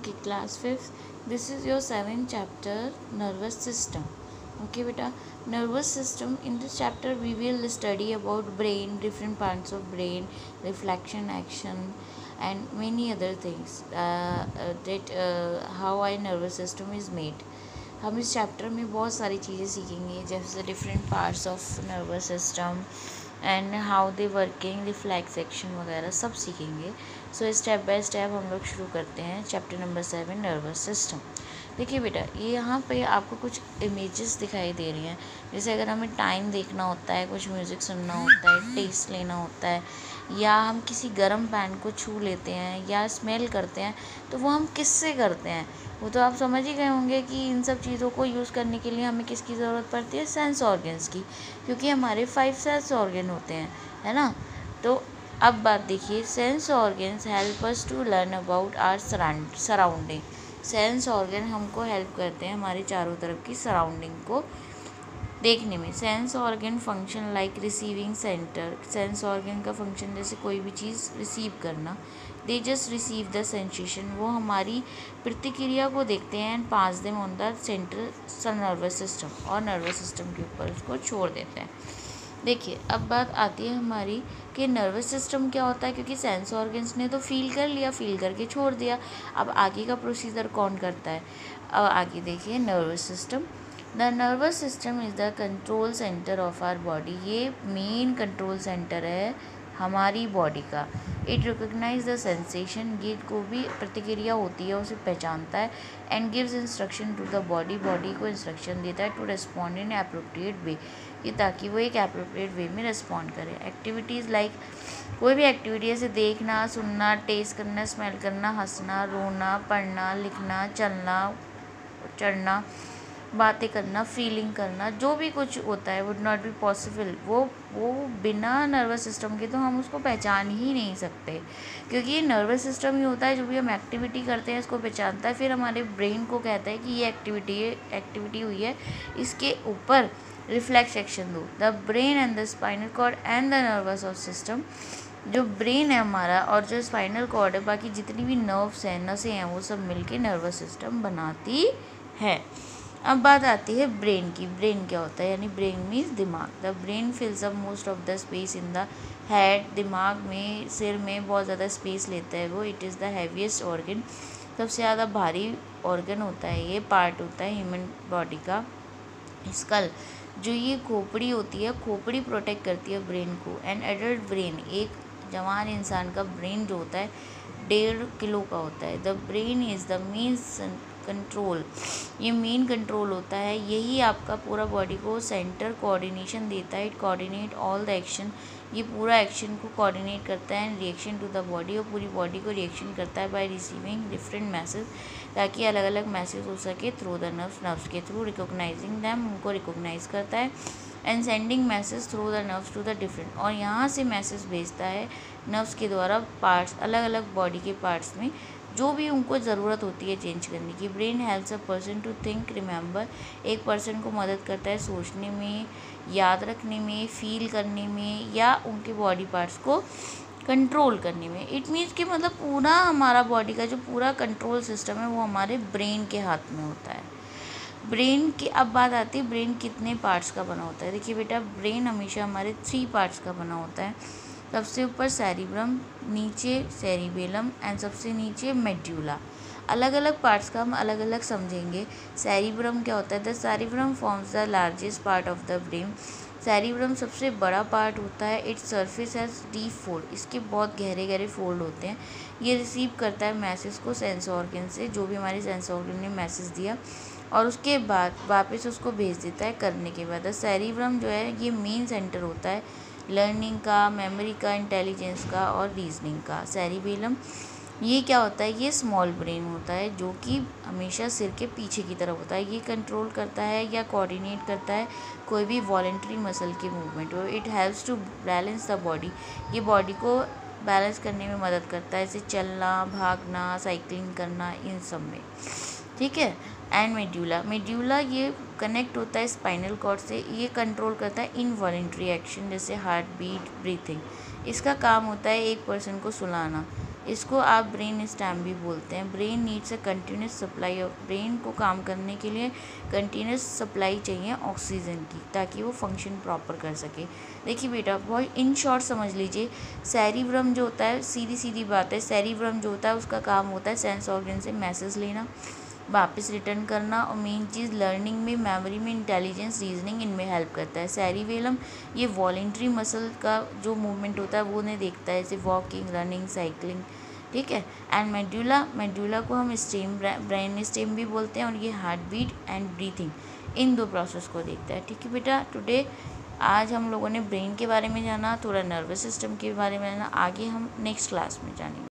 Okay, class 5th. This is your 7th chapter, nervous system. Okay, beta. Nervous system. In this chapter, we will study about brain, different parts of brain, reflection, action, and many other things. How our nervous system is made. हम इस chapter में बहुत सारी चीज़ें सीखेंगे, जैसे different parts of nervous system and how they working, reflex action वगैरह सब सीखेंगे. सो स्टेप बाय स्टेप हम लोग शुरू करते हैं चैप्टर नंबर 7, नर्वस सिस्टम. देखिए बेटा, ये यहाँ पे आपको कुछ इमेजेस दिखाई दे रही हैं. जैसे अगर हमें टाइम देखना होता है, कुछ म्यूज़िक सुनना होता है, टेस्ट लेना होता है, या हम किसी गर्म पैन को छू लेते हैं या स्मेल करते हैं, तो वो हम किससे करते हैं? वो तो आप समझ ही गए होंगे कि इन सब चीज़ों को यूज़ करने के लिए हमें किसकी ज़रूरत पड़ती है? सेंस ऑर्गन्स की, क्योंकि हमारे 5 सेंस ऑर्गन होते हैं, है ना. तो अब बात देखिए, sense organs help us to learn about our surrounding. Sense organ हमको हेल्प करते हैं हमारे चारों तरफ की सराउंडिंग को देखने में. Sense organ function like receiving centre. Sense organ का फंक्शन जैसे कोई भी चीज़ रिसीव करना. They just receive the sensation. वो हमारी प्रतिक्रिया को देखते हैं and pass them on the central nervous system, और नर्वस सिस्टम के ऊपर उसको छोड़ देते हैं. देखिए, अब बात आती है हमारी कि नर्वस सिस्टम क्या होता है, क्योंकि सेंस ऑर्गन्स ने तो फील कर लिया, फील करके छोड़ दिया. अब आगे का प्रोसीजर कौन करता है? अब आगे देखिए, nervous system. The nervous system is the control centre of our body. ये मेन कंट्रोल सेंटर है हमारी बॉडी का. It recognise the sensation. ये को भी प्रतिक्रिया होती है, उसे पहचानता है. And gives instruction to the body. Body को इंस्ट्रक्शन देता है to respond in appropriate way, ये ताकि वो एक एप्रोप्रिएट वे में रिस्पॉन्ड करे. एक्टिविटीज़ लाइक कोई भी एक्टिविटी जैसे देखना, सुनना, टेस्ट करना, स्मेल करना, हंसना, रोना, पढ़ना, लिखना, चलना, चढ़ना, बातें करना, फीलिंग करना, जो भी कुछ होता है वुड नॉट बी पॉसिबल. वो बिना नर्वस सिस्टम के तो हम उसको पहचान ही नहीं सकते, क्योंकि ये नर्वस सिस्टम ही होता है जो भी हम एक्टिविटी करते हैं इसको पहचानता है, फिर हमारे ब्रेन को कहता है कि ये एक्टिविटी हुई है, इसके ऊपर रिफ्लेक्स एक्शन दो. The brain and the spinal cord and the nervous system. जो ब्रेन है हमारा और जो स्पाइनल कॉर्ड है, बाकी जितनी भी नर्व्स हैं, नसें हैं, वो सब मिलके नर्वस सिस्टम बनाती है. अब बात आती है ब्रेन की. ब्रेन क्या होता है? यानी ब्रेन मीन्स दिमाग. The brain फिल्स up most of the space in the head. दिमाग में, सिर में बहुत ज़्यादा स्पेस लेता है वो. It is the heaviest organ. सबसे ज़्यादा भारी ऑर्गन होता है, ये पार्ट होता है ह्यूमन बॉडी का. स्कल, जो ये खोपड़ी होती है, खोपड़ी प्रोटेक्ट करती है ब्रेन को. एंड एडल्ट ब्रेन, एक जवान इंसान का ब्रेन जो होता है 1.5 किलो का होता है. The brain is the main control. ये मेन कंट्रोल होता है, यही आपका पूरा बॉडी को सेंटर कोऑर्डिनेशन देता है. It coordinate all the action. ये पूरा एक्शन को कोऑर्डिनेट करता है and reaction to the body, और पूरी बॉडी को रिएक्शन करता है बाय रिसीविंग डिफरेंट मैसेज, ताकि अलग अलग मैसेज हो सके थ्रू द नर्व्स के थ्रू. रिकोगनाइजिंग दैम, उनको रिकोगनाइज करता है. And sending message through the nerves to the different, और यहाँ से मैसेज भेजता है नर्व्स के द्वारा पार्ट्स, अलग अलग बॉडी के पार्ट्स में जो भी उनको ज़रूरत होती है चेंज करने की. Brain helps a person to think, remember. एक पर्सन को मदद करता है सोचने में, याद रखने में, फील करने में, या उनके बॉडी पार्ट्स को कंट्रोल करने में. इट मीन्स कि मतलब पूरा हमारा बॉडी का जो पूरा कंट्रोल सिस्टम है वो हमारे ब्रेन के हाथ में होता है. ब्रेन की अब बात आती है ब्रेन कितने पार्ट्स का बना होता है. देखिए बेटा, ब्रेन हमेशा हमारे 3 पार्ट्स का बना होता है. सबसे ऊपर सेरिब्रम, नीचे सेरिबेलम एंड सबसे नीचे मेड्यूला. अलग अलग पार्ट्स का हम अलग अलग समझेंगे. सेरिब्रम क्या होता है? The cerebrum forms the largest part of the brain. Cerebrum सबसे बड़ा पार्ट होता है. Its surface has deep fold. इसके बहुत गहरे गहरे फोल्ड होते हैं. ये रिसीव करता है मैसेज को सेंस ऑर्गन से, जो भी हमारे सेंस ऑर्गन ने मैसेज दिया, और उसके बाद वापस उसको भेज देता है करने के बाद. द सेरिब्रम जो है ये मेन सेंटर होता है लर्निंग का, मेमोरी का, इंटेलिजेंस का और रीजनिंग का. सेरिबेलम ये क्या होता है? ये स्मॉल ब्रेन होता है जो कि हमेशा सिर के पीछे की तरफ होता है. ये कंट्रोल करता है या कोऑर्डिनेट करता है कोई भी वॉलेंट्री मसल के मूवमेंट हो. It helps to balance the body. ये बॉडी को बैलेंस करने में मदद करता है, जैसे चलना, भागना, साइकिलिंग करना, इन सब में. ठीक है. एंड मेड्यूला ये कनेक्ट होता है स्पाइनल कॉर्ड से. ये कंट्रोल करता है इनवॉलेंट्री एक्शन, जैसे हार्ट बीट, ब्रीथिंग. इसका काम होता है एक पर्सन को सुलाना. इसको आप ब्रेन स्टेम भी बोलते हैं। Brain needs a continuous supply of, brain को काम करने के लिए कंटिन्यूस सप्लाई चाहिए ऑक्सीजन की, ताकि वो फंक्शन प्रॉपर कर सके। देखिए बेटा, बहुत इन शॉर्ट समझ लीजिए, सेरिब्रम जो होता है, सीधी सीधी बात है, सेरिब्रम जो होता है उसका काम होता है सेंस ऑर्गन से मैसेज लेना, वापस रिटर्न करना, और मेन चीज़ लर्निंग में, मेमोरी में, इंटेलिजेंस, रीजनिंग, इनमें हेल्प करता है। सेरिबेलम ये वॉलेंट्री मसल का जो मूवमेंट होता है वो उन्हें देखता है, जैसे वॉकिंग, रनिंग, साइकिलिंग, ठीक है। एंड मेडुला, मेडुला को हम स्टेम, ब्रेन स्टेम भी बोलते हैं, और ये हार्ट बीट एंड ब्रीथिंग, इन दो प्रोसेस को देखता है, ठीक है बेटा। टुडे आज हम लोगों ने ब्रेन के बारे में जाना, थोड़ा नर्वस सिस्टम के बारे में जाना, आगे हम नेक्स्ट क्लास में जानेंगे।